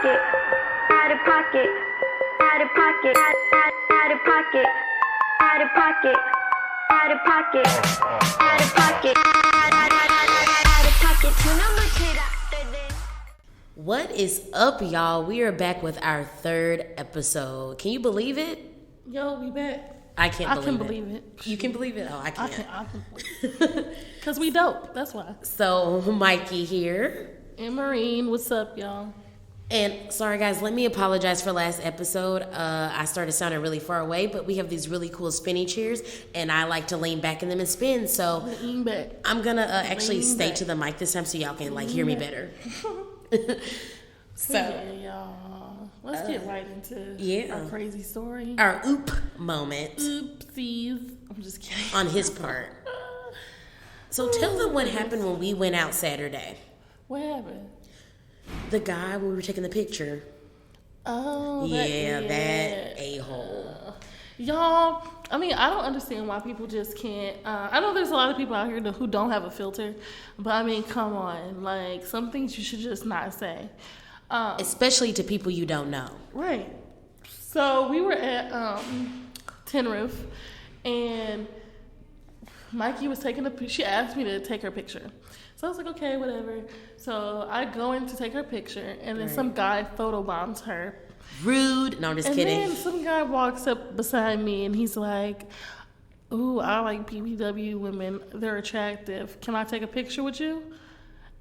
pocket, out of pocket, out of pocket, out of pocket, out of pocket, out of pocket, out of pocket, out of pocket. What is up, y'all? We are back with our third episode. Can you believe it? Yo, we back. I can believe it. You can believe it? Oh, I can't. I can believe it. Because we dope. That's why. So, Mykie here. And Maurine, what's up, y'all? And sorry, guys, let me apologize for last episode. I started sounding really far away, but we have these really cool spinny chairs, and I like to lean back in them and spin. So, lean back. I'm going to actually stay back to the mic this time so y'all can, hear me better. So, yeah, y'all. Let's get right into our crazy story. Our oop moment. Oopsies. I'm just kidding. On his part. So tell them what happened when we went out Saturday. What happened? The guy when we were taking the picture. Oh, that a-hole. Y'all, I mean, I don't understand why people just can't. I know there's a lot of people out here who don't have a filter, but I mean, come on. Like, some things you should just not say. Especially to people you don't know. Right. So we were at Tin Roof, and Mykie was taking she asked me to take her picture. So I was like, okay, whatever. So I go in to take her picture, and then some guy photobombs her. Rude. No, I'm just kidding. And then some guy walks up beside me, and he's like, ooh, I like BBW women. They're attractive. Can I take a picture with you?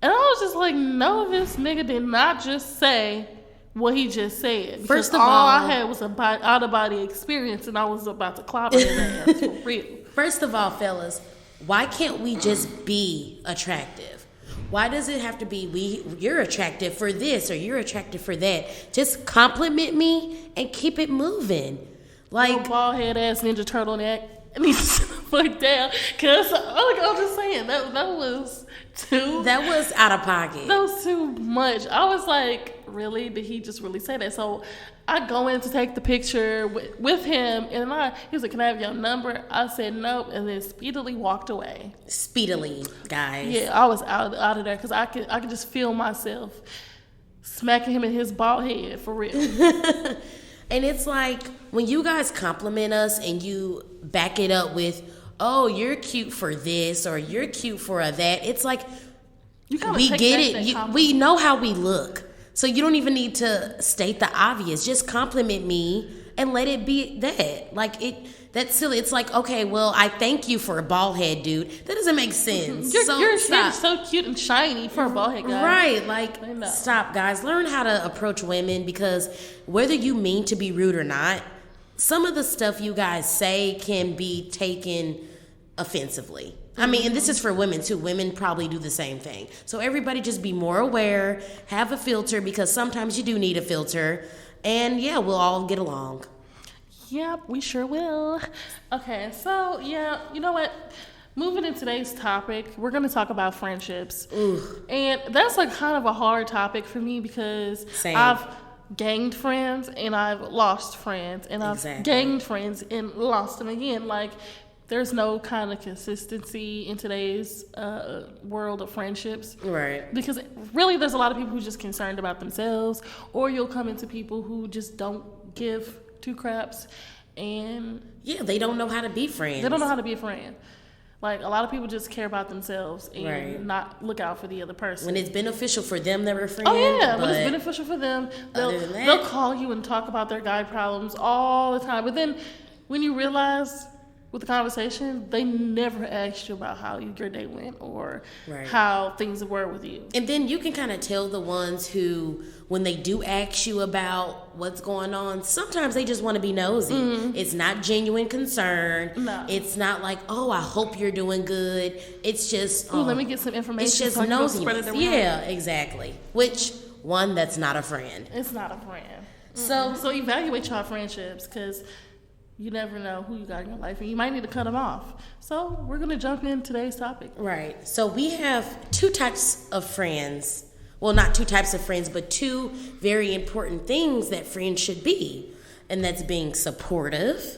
And I was just like, no, this nigga did not just say what he just said. First of all all, I had was an out-of-body experience, and I was about to clobber his ass for real. First of all, fellas, why can't we just be attractive? Why does it have to be you're attractive for this or you're attractive for that? Just compliment me and keep it moving. Like, no bald head ass Ninja Turtleneck. And he's put down. Cause I'm just saying that was too. That was out of pocket. That was too much. I was like, really? Did he just really say that? So I go in to take the picture with him, and he was like, "Can I have your number?" I said nope, and then speedily walked away. Speedily, guys. Yeah, I was out of there because I could just feel myself smacking him in his bald head for real. And it's like, when you guys compliment us and you back it up with, oh, you're cute for this or you're cute for that, it's like, we get it. We know how we look. So you don't even need to state the obvious. Just compliment me and let it be that. Like, that's silly. It's like, okay, well, I thank you for a bald head, dude. That doesn't make sense. Your head is so cute and shiny for a bald head guy. Right. Like, stop, guys. Learn how to approach women, because whether you mean to be rude or not, some of the stuff you guys say can be taken offensively. I mean, and this is for women too. Women probably do the same thing. So everybody just be more aware, have a filter, because sometimes you do need a filter. And yeah, we'll all get along. Yep, we sure will. Okay, so yeah, you know what? Moving into today's topic, we're going to talk about friendships. Ooh. And that's like kind of a hard topic for me because I've gained friends and I've lost friends. And I've gained friends and lost them again. Like, there's no kind of consistency in today's world of friendships. Right. Because really there's a lot of people who are just concerned about themselves, or you'll come into people who just don't give two craps, and yeah, they don't know how to be friends. They don't know how to be a friend. Like, a lot of people just care about themselves and not look out for the other person. When it's beneficial for them, they're a friend. Oh yeah, when it's beneficial for them, they'll call you and talk about their guy problems all the time. But then when you realize with the conversation, they never asked you about how your day went or how things were with you. And then you can kind of tell the ones who, when they do ask you about what's going on, sometimes they just want to be nosy. Mm-hmm. It's not genuine concern. No. It's not like, oh, I hope you're doing good. It's just, let me get some information. It's just nosiness. Yeah, exactly. Which one, that's not a friend. It's not a friend. Mm-hmm. So evaluate your friendships, because you never know who you got in your life, and you might need to cut them off. So we're going to jump in today's topic. Right. So we have two types of friends. Well, not two types of friends, but two very important things that friends should be. And that's being supportive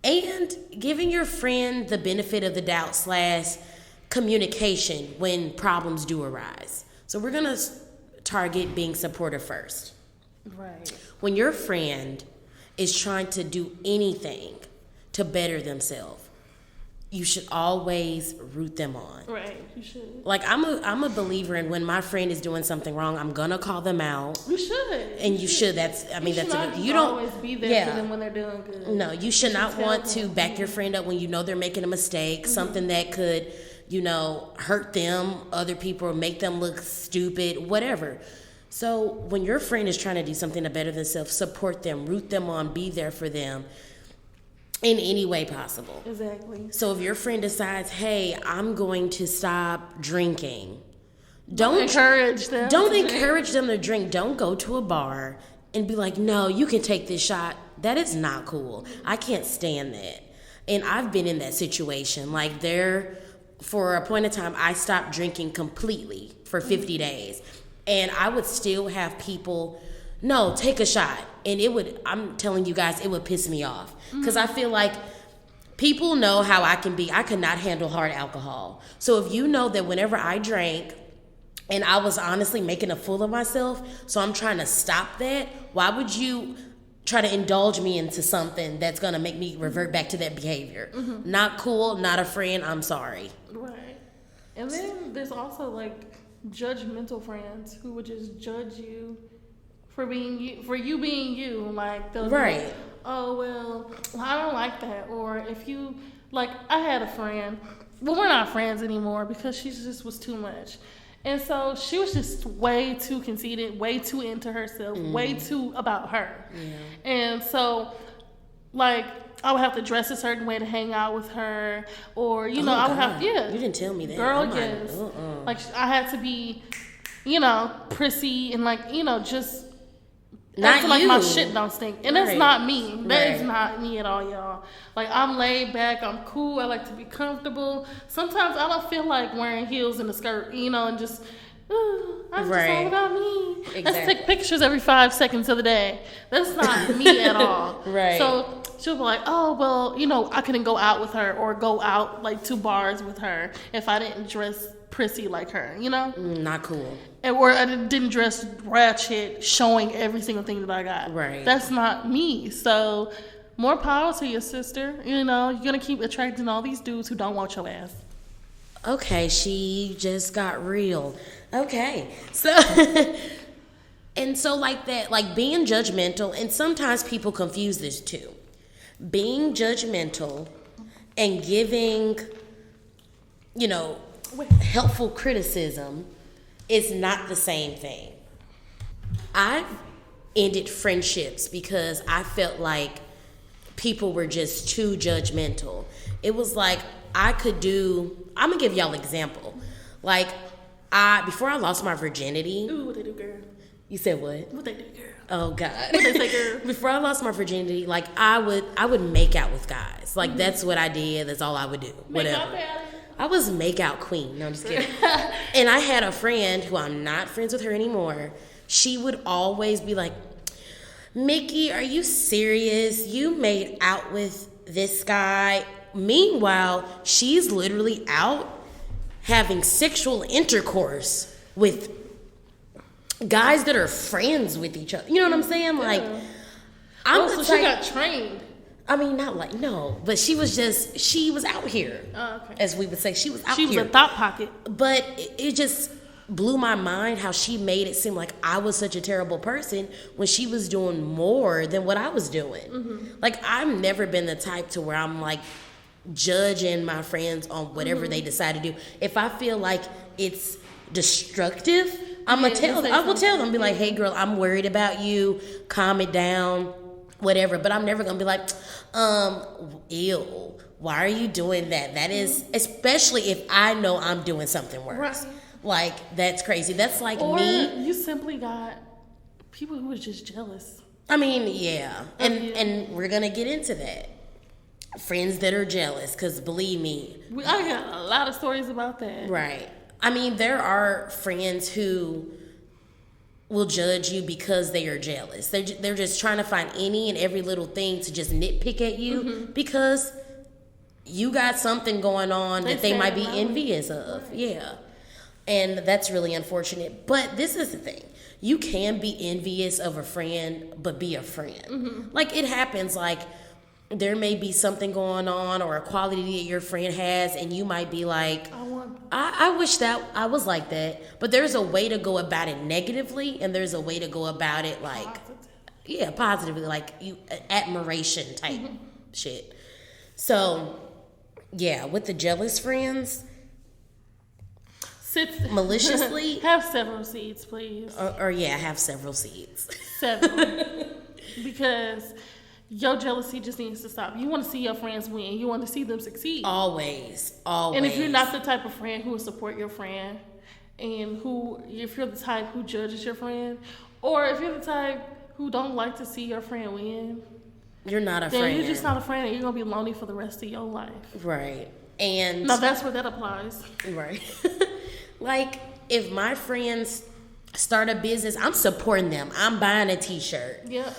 and giving your friend the benefit of the doubt / communication when problems do arise. So we're going to target being supportive first. Right. When your friend is trying to do anything to better themselves, you should always root them on. Right, you should. Like, I'm a believer in when my friend is doing something wrong, I'm gonna call them out. You should. And you should. That's, I mean, that's a good, you don't always be there for them when they're doing good. No, you should not want to back your friend up when you know they're making a mistake, something that could, hurt them, other people, make them look stupid, whatever. So when your friend is trying to do something to better themselves, support them, root them on, be there for them in any way possible. Exactly. So if your friend decides, hey, I'm going to stop drinking, don't encourage them. Don't encourage them to drink. Don't go to a bar and be like, no, you can take this shot. That is not cool. I can't stand that. And I've been in that situation. Like, for a point of time, I stopped drinking completely for 50 days. And I would still have people, no, take a shot. And I'm telling you guys, it would piss me off. Because I feel like people know how I can be. I could not handle hard alcohol. So if you know that whenever I drank, and I was honestly making a fool of myself, so I'm trying to stop that, why would you try to indulge me into something that's going to make me revert back to that behavior? Not cool, not a friend, I'm sorry. Right. And then there's also, like, judgmental friends who would just judge you for being you, like they'll right. Like, oh well, I don't like that. Or if you, like, I had a friend, well, we're not friends anymore because she just was too much, and so she was just way too conceited, way too into herself, way too about her. And so, like, I would have to dress a certain way to hang out with her, or I would have you didn't tell me that, girl. Yes, like I had to be, prissy and like just not like my shit don't stink, and that's not me. That is not me at all, y'all. Like, I'm laid back, I'm cool. I like to be comfortable. Sometimes I don't feel like wearing heels and a skirt, and just. That's just all about me. Exactly. Let's take pictures every 5 seconds of the day. That's not me at all. Right. So she'll be like, oh, well, I couldn't go out with her or go out like to bars with her if I didn't dress prissy like her, Not cool. Or I didn't dress ratchet, showing every single thing that I got. Right. That's not me. So more power to your sister. You're going to keep attracting all these dudes who don't want your ass. Okay, she just got real. Okay, so and so like that, like being judgmental, and sometimes people confuse this too. Being judgmental and giving, helpful criticism is not the same thing. I ended friendships because I felt like people were just too judgmental. It was like I'm gonna give y'all an example. Like, before I lost my virginity. Ooh, what they do, girl? You said what? What they do, girl? Oh God. What they say, girl? Before I lost my virginity, like I would make out with guys. Like that's what I did. That's all I would do. Whatever. I was make out queen. No, I'm just kidding. And I had a friend who I'm not friends with her anymore. She would always be like, Mykie, are you serious? You made out with this guy. Meanwhile, she's literally out having sexual intercourse with guys that are friends with each other. You know what I'm saying? Like, so she got trained. I mean, not like, no, but she was out here. Oh, okay. As we would say. She was out here. She was a thought pocket. But it just blew my mind how she made it seem like I was such a terrible person when she was doing more than what I was doing. Like, I've never been the type to where I'm like, judging my friends on whatever they decide to do. If I feel like it's destructive, I will tell them, be like, hey girl, I'm worried about you, calm it down, whatever. But I'm never gonna be like, ew, why are you doing that? That is, especially if I know I'm doing something worse. Right. Like, that's crazy. That's like me. You simply got people who are just jealous. I mean, yeah. And we're gonna get into that. Friends that are jealous, because believe me, I got a lot of stories about that. Right. I mean, there are friends who will judge you because they are jealous. They're just trying to find any and every little thing to just nitpick at you because you got something going on that they might be envious of. Right. Yeah. And that's really unfortunate. But this is the thing. You can be envious of a friend, but be a friend. Mm-hmm. Like, it happens. Like, there may be something going on or a quality that your friend has, and you might be like, I wish that I was like that. But there's a way to go about it negatively, and there's a way to go about it like, positively, like you admiration type shit. So, yeah, with the jealous friends, maliciously. Have several seeds, please. Or have several seeds. Several. Because your jealousy just needs to stop. You want to see your friends win. You want to see them succeed. Always. And if you're not the type of friend who will support your friend, and if you're the type who judges your friend, or if you're the type who don't like to see your friend win, you're not a friend. Then you're just not a friend, and you're going to be lonely for the rest of your life. Right. And now that's where that applies. Right. Like, if my friends start a business, I'm supporting them. I'm buying a t-shirt. Yeah.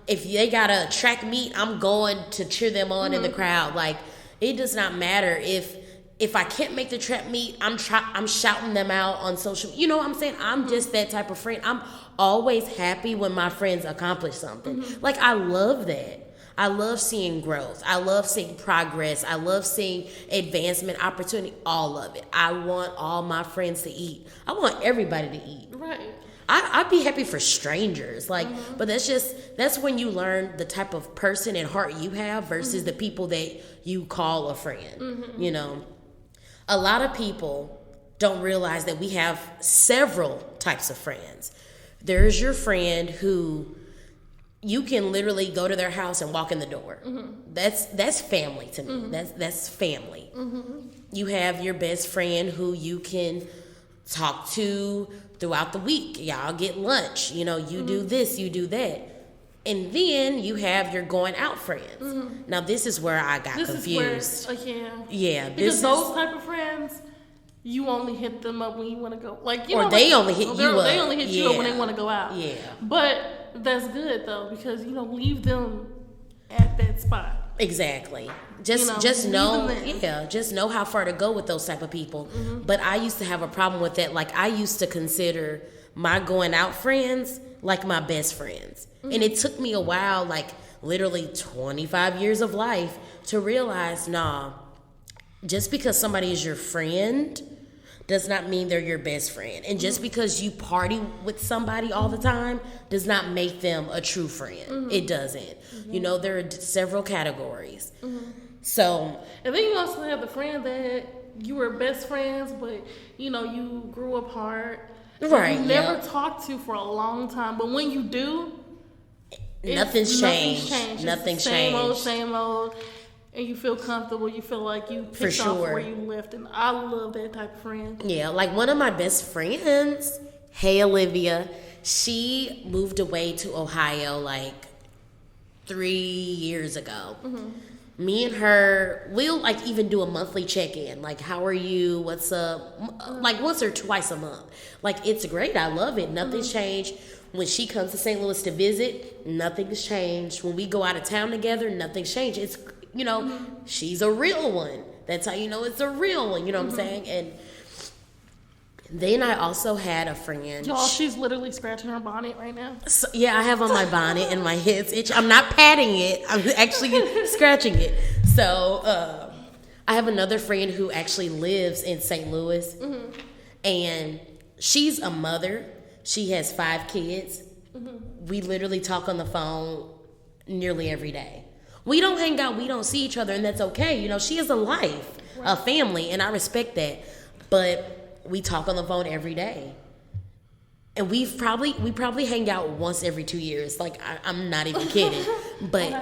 If they got a track meet, I'm going to cheer them on in the crowd. Like, it does not matter if I can't make the track meet, I'm shouting them out on social. You know what I'm saying? I'm just that type of friend. I'm always happy when my friends accomplish something. Like, I love that. I love seeing growth. I love seeing progress. I love seeing advancement, opportunity, all of it. I want all my friends to eat. I want everybody to eat. Right. I'd be happy for strangers. Like, but that's when you learn the type of person and heart you have versus the people that you call a friend. You know, a lot of people don't realize that we have several types of friends. There's your friend who you can literally go to their house and walk in the door. That's family to me. That's family. You have your best friend who you can talk to throughout the week. Y'all get lunch. You know, you do this, you do that. And then you have your going out friends. Now, this is where I got confused. Because those type of friends, you only hit them up when you want to go. Like, you know, they only hit you up. They only hit you up when they want to go out. Yeah. But that's good, though, because, you know, leave them at that spot. Exactly. Just know how far to go with those type of people. But I used to have a problem with that. Like, I used to consider my going out friends like my best friends. And it took me a while, like literally 25 years of life, to realize, just because somebody is your friend does not mean they're your best friend. And just because you party with somebody all the time does not make them a true friend. It doesn't. You know, there are several categories. So, and then you also have the friend that you were best friends, but, you know, you grew apart. Right. You never talked to for a long time. But when you do, nothing's changed. Nothing's changed. Same old. And you feel comfortable. You feel like you picked off where you left. And I love that type of friend. Yeah, like one of my best friends, hey Olivia, she moved away to Ohio like 3 years ago. Me and her, we'll like even do a monthly check-in. Like, how are you? What's up? Like once or twice a month. Like, it's great. I love it. Nothing's changed. When she comes to St. Louis to visit, nothing's changed. When we go out of town together, nothing's changed. It's, you know, she's a real one. That's how you know it's a real one. You know what I'm saying? And then I also had a friend. Y'all, she's literally scratching her bonnet right now. So, yeah, I have on my bonnet and my head's itch. I'm not patting it. I'm actually scratching it. So I have another friend who actually lives in St. Louis. And she's a mother. She has 5 kids. We literally talk on the phone nearly every day. We don't hang out. We don't see each other, and that's okay. You know, she has a life, a family, and I respect that. But we talk on the phone every day. And we probably hang out once every 2 years. Like, I'm not even kidding. But,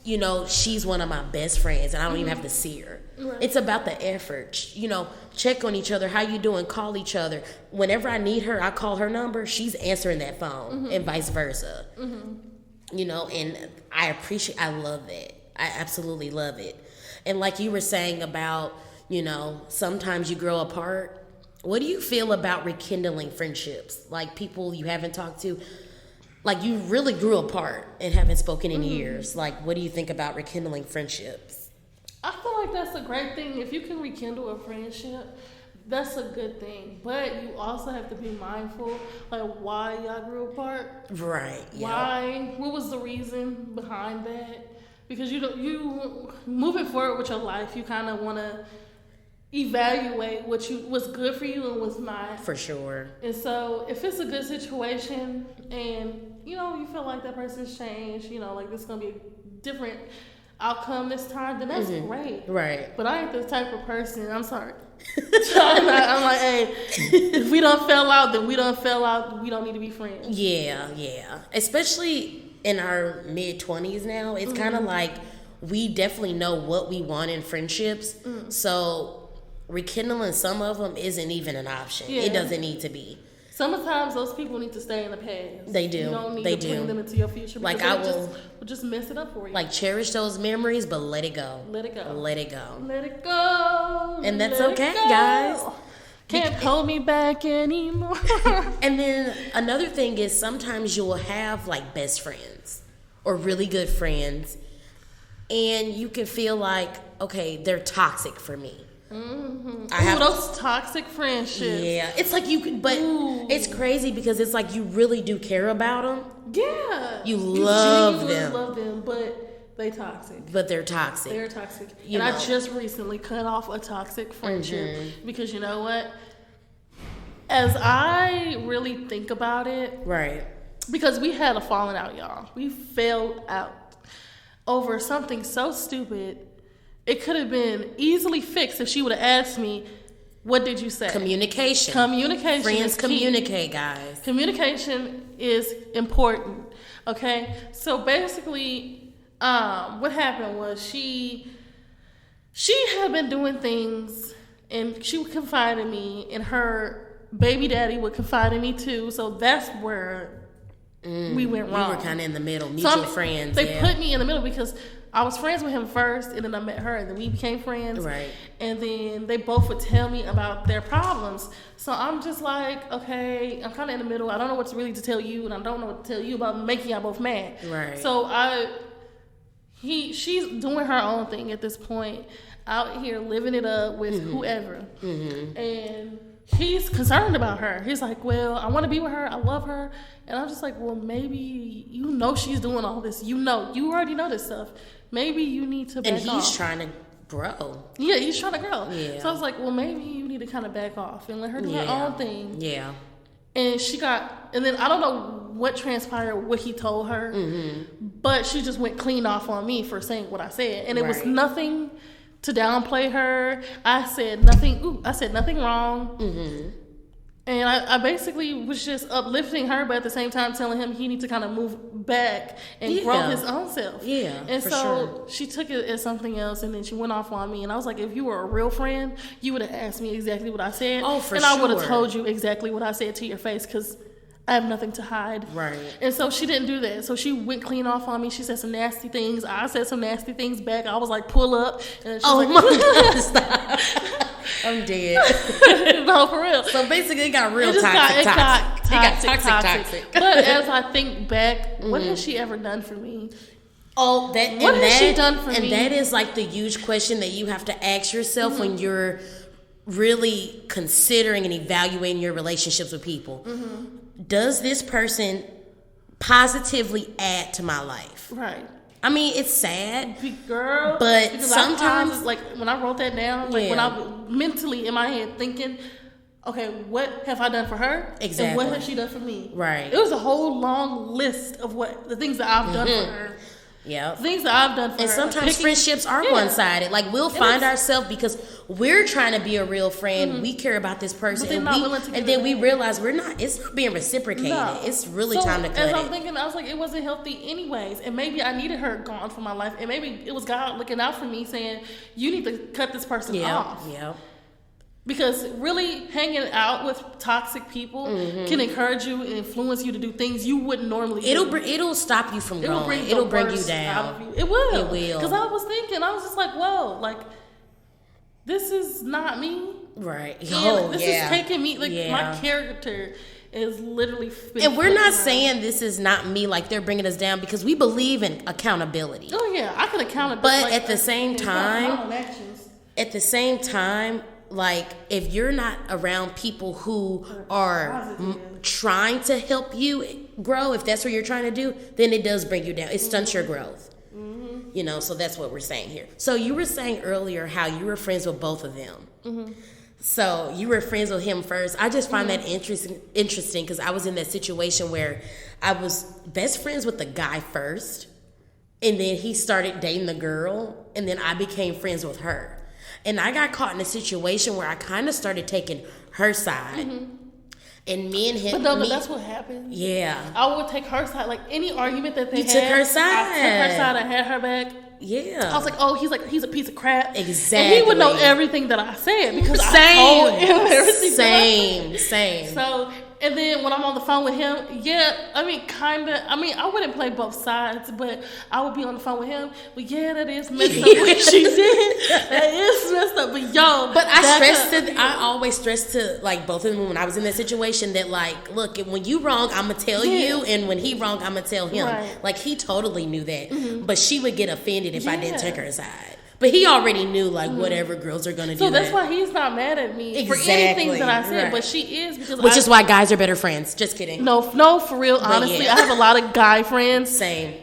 you know, she's one of my best friends, and I don't even have to see her. It's about the effort. You know, check on each other. How you doing? Call each other. Whenever I need her, I call her number. She's answering that phone, and vice versa. You know, and I love that. I absolutely love it. And like you were saying about, you know, sometimes you grow apart. What do you feel about rekindling friendships? Like people you haven't talked to, like you really grew apart and haven't spoken in years. Like, what do you think about rekindling friendships? I feel like that's a great thing. If you can rekindle a friendship, That's a good thing, but you also have to be mindful, like why y'all grew apart. Right. Why? What was the reason behind that? Because you moving forward with your life, you kind of want to evaluate what's good for you and what's not. For sure. And so, if it's a good situation, and you feel like that person's changed, like this is gonna be a different outcome this time, then that's great. Right. But I ain't the type of person. I'm sorry. I'm like, hey, if we done fell out, then we done fell out. We don't need to be friends. Yeah. Especially in our mid-20s now, it's kind of like we definitely know what we want in friendships. So rekindling some of them isn't even an option. Yeah. It doesn't need to be. Sometimes those people need to stay in the past. They do. You don't need to bring them into your future. Like will just mess it up for you. Like cherish those memories, but let it go. Let it go. Let it go. Let it go. And that's okay, guys. Can't hold me back anymore. And then another thing is sometimes you'll have like best friends or really good friends, and you can feel like, okay, they're toxic for me. Those toxic friendships. Yeah, it's like it's crazy because it's like you really do care about them. Yeah, you love them. Love them, but they toxic. But they're toxic. They're toxic. I just recently cut off a toxic friendship because you know what? As I really think about it, right? Because we had a falling out, y'all. We fell out over something so stupid. It could have been easily fixed if she would have asked me, what did you say? Communication. Friends communicate, guys. Communication is important, okay? So basically, what happened was she had been doing things, and she would confide in me, and her baby daddy would confide in me too. So that's where we went wrong. We were kind of in the middle, mutual friends. They put me in the middle because I was friends with him first, and then I met her, and then we became friends. Right. And then they both would tell me about their problems. So I'm just like, okay, I'm kind of in the middle. I don't know what to really tell you, and I don't know what to tell you about making y'all both mad. Right. So she's doing her own thing at this point, out here living it up with whoever. And he's concerned about her. He's like, well, I want to be with her. I love her. And I'm just like, well, maybe she's doing all this. You already know this stuff. Maybe you need to back off. And he's trying to grow. Yeah, he's trying to grow. Yeah. So I was like, well, maybe you need to kind of back off and let her do her own thing. Yeah. And and then I don't know what transpired, what he told her, but she just went clean off on me for saying what I said. And it was nothing to downplay her. I said nothing wrong. And I basically was just uplifting her, but at the same time telling him he needs to kind of move back and grow his own self. Yeah, and so she took it as something else, and then she went off on me. And I was like, if you were a real friend, you would have asked me exactly what I said. Oh, for and I would have told you exactly what I said to your face, because I have nothing to hide. Right. And so she didn't do that. So she went clean off on me. She said some nasty things. I said some nasty things back. I was like, pull up. And she was my God, stop. I'm dead. No, for real. So basically it got real toxic. It got toxic. But as I think back, what has she ever done for me? Oh, what has she done for me? And that is like the huge question that you have to ask yourself when you're really considering and evaluating your relationships with people. Does this person positively add to my life? Right. I mean, it's sad, girl, but sometimes, like when I wrote that down, like when I mentally in my head thinking, okay, what have I done for her? Exactly. And what has she done for me? Right. It was a whole long list of the things that I've done for her. Yeah. Things that I've done for her. And sometimes friendships are one-sided. Like we'll find ourselves because we're trying to be a real friend. We care about this person, and then we realize we're not. It's not being reciprocated. No. It's really time to cut it. As I'm thinking, I was like, it wasn't healthy anyways, and maybe I needed her gone from my life, and maybe it was God looking out for me, saying you need to cut this person off. Yeah. Because really hanging out with toxic people can encourage you and influence you to do things you wouldn't normally do. It'll stop you from growing. It'll bring you down. It will. It will. Because I was thinking, I was just like, whoa, like, this is not me. Right. This is taking me, like, my character is literally... And we're not saying this is not me, like they're bringing us down, because we believe in accountability. Oh, yeah. I can account. But at the same time... like, if you're not around people who are trying to help you grow, if that's what you're trying to do, then it does bring you down. It stunts your growth. You know, so that's what we're saying here. So you were saying earlier how you were friends with both of them. So you were friends with him first. I just find that interesting because I was in that situation where I was best friends with the guy first, and then he started dating the girl, and then I became friends with her. And I got caught in a situation where I kind of started taking her side. And me and him. But that's what happened. Yeah. I would take her side. Like, any argument that they had. You took her side. I took her side. I had her back. Yeah. I was like, oh, he's a piece of crap. Exactly. And he would know everything that I said because I told him everything. Same. So, and then when I'm on the phone with him, I wouldn't play both sides, but I would be on the phone with him. But yeah, that is messed up what she did. That is messed up. But I always stressed to, like, both of them when I was in that situation that, like, look, when you wrong, I'm going to tell you, and when he wrong, I'm going to tell him. Right. Like, he totally knew that. But she would get offended if I didn't take her side. But he already knew, like, whatever girls are going to do. So that's why he's not mad at me for anything that I said. Right. But she is Which is why guys are better friends. Just kidding. No, for real. Honestly, yeah. I have a lot of guy friends. Same.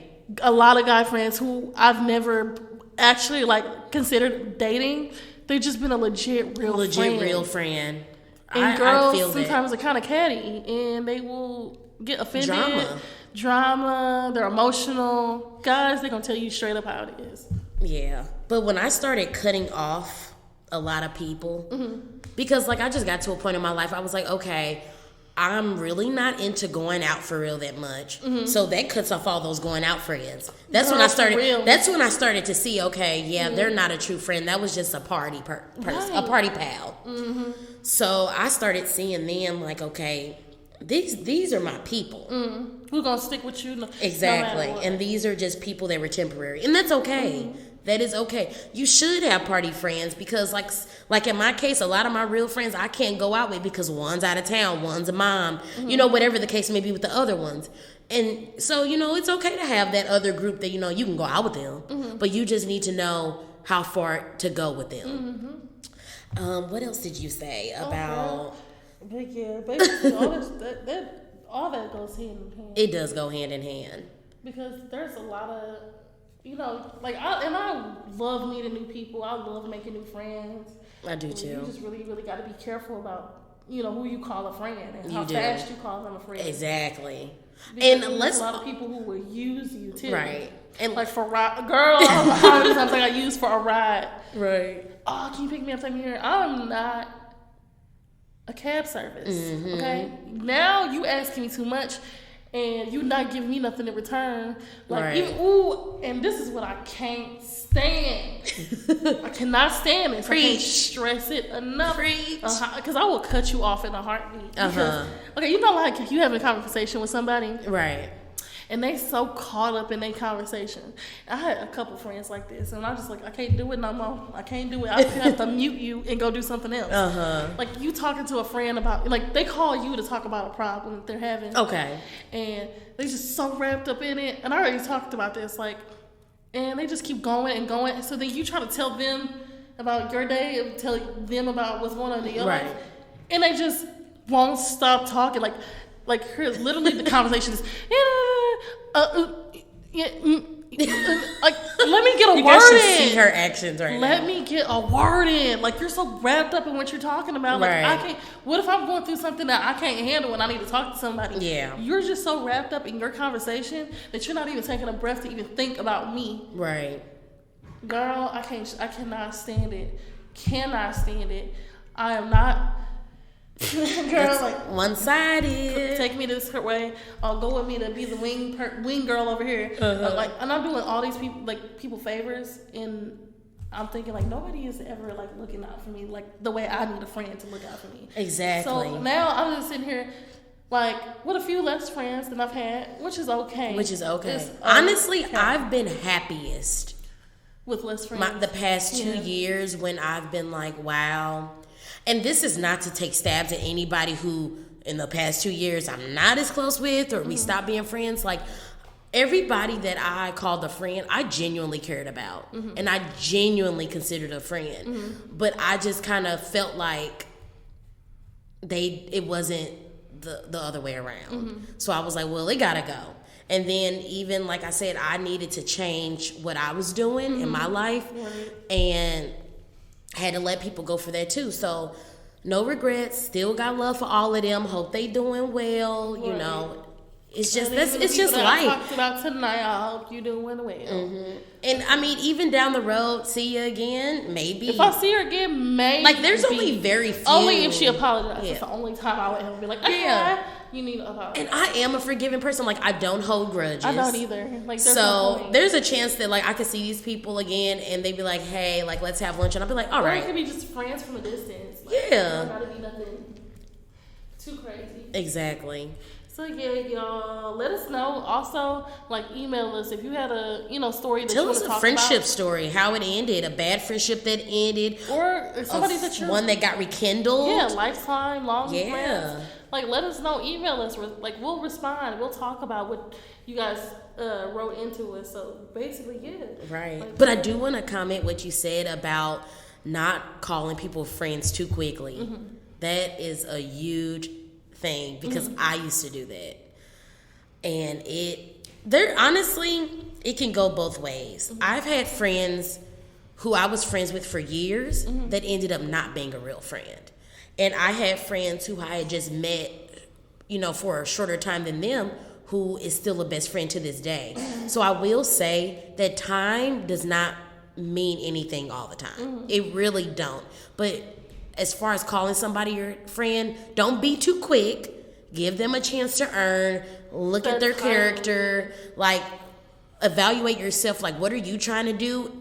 A lot of guy friends who I've never actually, like, considered dating. They've just been a legit real friend. And girls sometimes are kind of catty, and they will get offended. Drama. They're emotional. Guys, they're going to tell you straight up how it is. Yeah. But when I started cutting off a lot of people, because, like, I just got to a point in my life, I was like, okay, I'm really not into going out for real that much. So that cuts off all those going out friends. That's when I started to see, okay, they're not a true friend. That was just a party a party pal. So I started seeing them like, okay, these are my people. We're going to stick with you. Exactly. No, and these are just people that were temporary. And that's okay. That is okay. You should have party friends because, like in my case, a lot of my real friends I can't go out with because one's out of town, one's a mom, you know, whatever the case may be with the other ones. And so, you know, it's okay to have that other group that, you know, you can go out with them, but you just need to know how far to go with them. What else did you say about... But yeah, basically all that goes hand in hand. It does go hand in hand. Because there's a lot of, you know, like, I love meeting new people. I love making new friends. I do too. You just really, really got to be careful about, you know, who you call a friend and how fast you call them a friend. Exactly. Because and there's a lot of people who will use you too. Right. And like for ride, girl, I don't know how many times I use for a ride. Right. Oh, can you pick me up? Take me here. I'm not a cab service. Okay. Now you asking me too much, and you not giving me nothing in return. Like and this is what I can't stand. I cannot stand this. Preach. I can't stress it enough. Because I will cut you off in a heartbeat. Okay, you know, like you having a conversation with somebody, right? And they so caught up in their conversation. I had a couple friends like this, and I'm just like, I can't do it no more. I can't do it. I have to mute you and go do something else. Like you talking to a friend about, like they call you to talk about a problem that they're having. Okay. And they just so wrapped up in it. And I already talked about this, like, and they just keep going and going. So then you try to tell them about your day and tell them about what's going on in your life, and they just won't stop talking. Like literally the conversation is, like, let me get a word in. See her actions right now. Let me get a word in. Like, you're so wrapped up in what you're talking about. Like, I can't. What if I'm going through something that I can't handle and I need to talk to somebody? Yeah. You're just so wrapped up in your conversation that you're not even taking a breath to even think about me. Right. Girl, I cannot stand it. Cannot stand it. I am not. Girl, like one-sided. Take me this way. Go with me to be the wing girl over here. Like, and I'm doing all these people favors, and I'm thinking like nobody is ever like looking out for me like the way I need a friend to look out for me. Exactly. So now I'm just sitting here like with a few less friends than I've had, which is okay. Honestly, I've been happiest with less friends the past 2 years when I've been like, wow. And this is not to take stabs at anybody who, in the past 2 years, I'm not as close with, or we stopped being friends. Like, everybody that I called a friend, I genuinely cared about. Mm-hmm. And I genuinely considered a friend. Mm-hmm. But I just kind of felt like it wasn't the other way around. Mm-hmm. So I was like, well, it gotta go. And then even, like I said, I needed to change what I was doing in my life. Right. And had to let people go for that too. So no regrets. Still got love for all of them. Hope they doing well. Right. You know, it's just it's just life. I talked about tonight. I hope you doing well. Mm-hmm. And I mean, even down the road, see you again. Maybe if I see her again, maybe like there's only very few. Only if she apologizes. It's the only time I would ever be like, yeah. You need to apologize. And I am a forgiving person. Like, I don't hold grudges. I don't either. Like, there's a chance that, like, I could see these people again and they'd be like, hey, like, let's have lunch. And I'll be like, all right. Or it could be just friends from a distance. Like, yeah. It don't gotta be nothing too crazy. Exactly. So, yeah, y'all, let us know. Also, like, email us if you had a, story that you want to talk about. Tell us a friendship story, how it ended, a bad friendship that ended. Or somebody one that got rekindled. Yeah, lifetime, long friends. Like, let us know. Email us. Like, we'll respond. We'll talk about what you guys wrote into it. So, basically, yeah. Right. Like, but I do want to comment what you said about not calling people friends too quickly. Mm-hmm. That is a huge thing because I used to do that. And honestly, it can go both ways. Mm-hmm. I've had friends who I was friends with for years that ended up not being a real friend. And I had friends who I had just met, for a shorter time than them, who is still a best friend to this day. So I will say that time does not mean anything all the time. It really don't. But as far as calling somebody your friend, don't be too quick. Give them a chance to earn. Look at their character. Like, evaluate yourself. Like, what are you trying to do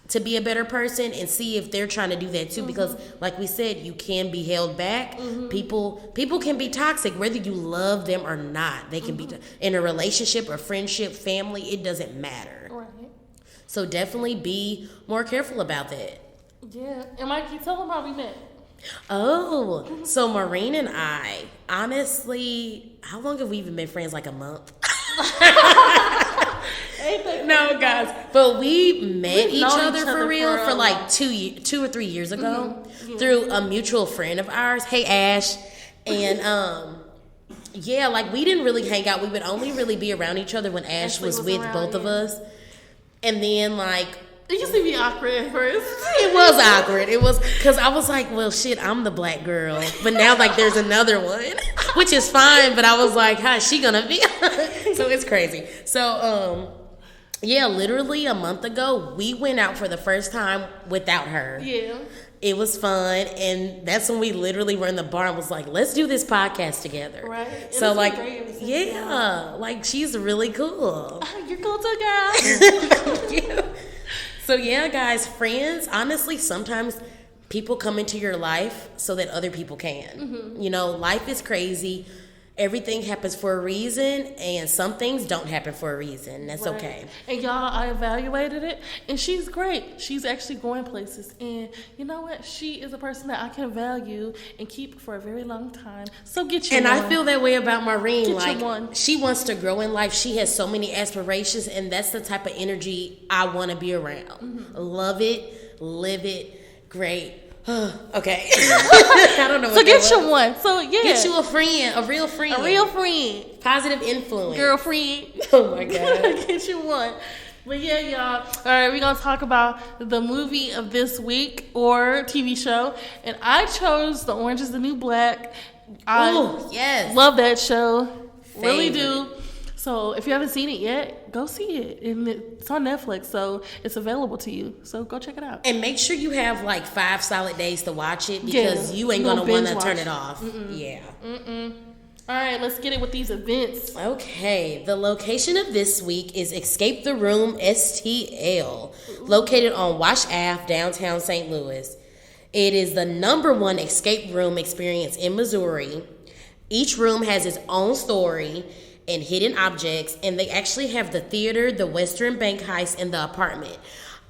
to be a better person, and see if they're trying to do that too, because like we said, you can be held back. People can be toxic whether you love them or not. They can be in a relationship or friendship, family, it doesn't matter. Right. So definitely be more careful about that. Yeah. And Mykie, tell them how we met. Oh, so Maurine and I, honestly, how long have we even been friends? Like a month? No, guys, but we met each other for real for like 2 or 3 years ago through a mutual friend of ours. Hey, Ash. And yeah, like we didn't really hang out. We would only really be around each other when Ash was with both of us. And then like, it used to be awkward at first. It was awkward. It was because I was like, well, shit, I'm the black girl. But now, like, there's another one, which is fine. But I was like, how's she gonna be? So it's crazy. So, yeah, literally a month ago, we went out for the first time without her. Yeah. It was fun, and that's when we literally were in the bar and was like, let's do this podcast together. Right. And so, like, yeah, like, she's really cool. You're cool too, girl. Thank you. So, yeah, guys, friends, honestly, sometimes people come into your life so that other people can. Life is crazy. Everything happens for a reason, and some things don't happen for a reason. That's okay. And y'all, I evaluated it, and she's great. She's actually going places, and you know what? She is a person that I can value and keep for a very long time. So get you one. And I feel that way about Maurine. Like, she wants to grow in life. She has so many aspirations, and that's the type of energy I want to be around. Love it, live it, great. Okay. I don't know what so get you one. So yeah. Get you a friend, a real friend. A real friend. Positive influence. Girlfriend. Oh my God. Get you one. But yeah, y'all. All right, we're going to talk about the movie of this week or TV show. And I chose The Orange is the New Black. Oh, yes. Love that show. Favorite. Really do. So if you haven't seen it yet, go see it. And it's on Netflix, so it's available to you. So go check it out. And make sure you have like 5 solid days to watch it, because you ain't going to want to turn it off. Yeah. All right, let's get it with these events. Okay, the location of this week is Escape the Room STL, located on Wash Ave, downtown St. Louis. It is the #1 escape room experience in Missouri. Each room has its own story and hidden objects, and they actually have the theater, the Western Bank heist, and the apartment.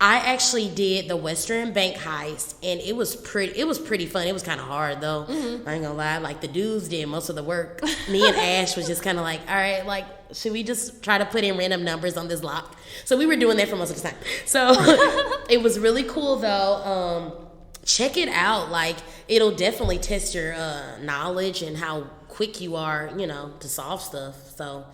I actually did the Western Bank heist, and it was pretty fun. It was kind of hard though. Mm-hmm. I ain't gonna lie. Like the dudes did most of the work. Me and Ash was just kind of like, all right, like should we just try to put in random numbers on this lock? So we were doing that for most of the time. So it was really cool though. Check it out. Like it'll definitely test your knowledge and how quick you are, to solve stuff. So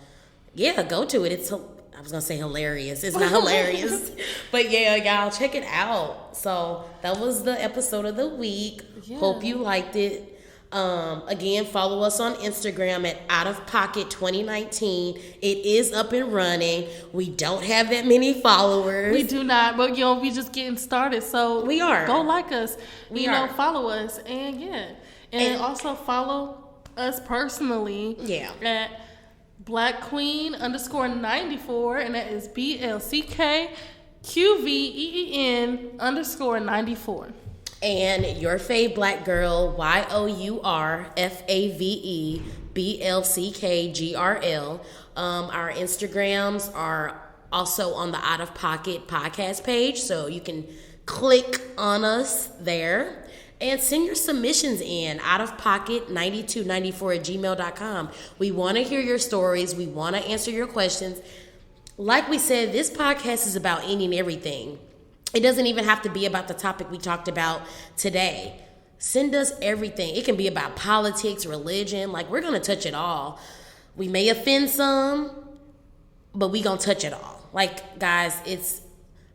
yeah, go to it. I was gonna say hilarious. It's not hilarious, but yeah, y'all check it out. So that was the episode of the week. Yeah. Hope you liked it. Again, follow us on Instagram at outofpocket2019. It is up and running. We don't have that many followers. We do not, but we just getting started. So we are. Go like us. Follow us, and also follow us personally. Yeah. At Black Queen _94, and that is BLCKQVEEN_94. And your fave black girl, YOURFAVEBLCKGRL. Our Instagrams are also on the Out of Pocket podcast page, so you can click on us there. And send your submissions in, outofpocket9294@gmail.com. We want to hear your stories. We want to answer your questions. Like we said, this podcast is about any and everything. It doesn't even have to be about the topic we talked about today. Send us everything. It can be about politics, religion. Like, we're going to touch it all. We may offend some, but we going to touch it all. Like, guys,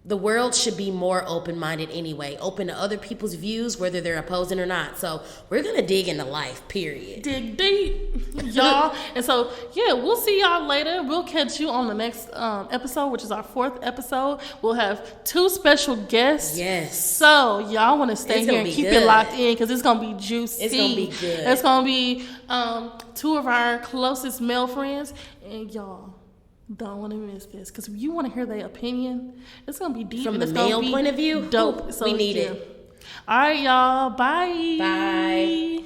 the world should be more open-minded anyway. Open to other people's views, whether they're opposing or not. So we're going to dig into life, period. Dig deep, y'all. And so, yeah, we'll see y'all later. We'll catch you on the next episode, which is our 4th episode. We'll have 2 special guests. Yes. So y'all want to stay here and keep it locked in because it's going to be juicy. It's going to be good. It's going to be 2 of our closest male friends. And y'all don't want to miss this because you want to hear their opinion. It's gonna be deep from the male point of view. Dope. So we need it. All right, y'all. Bye. Bye.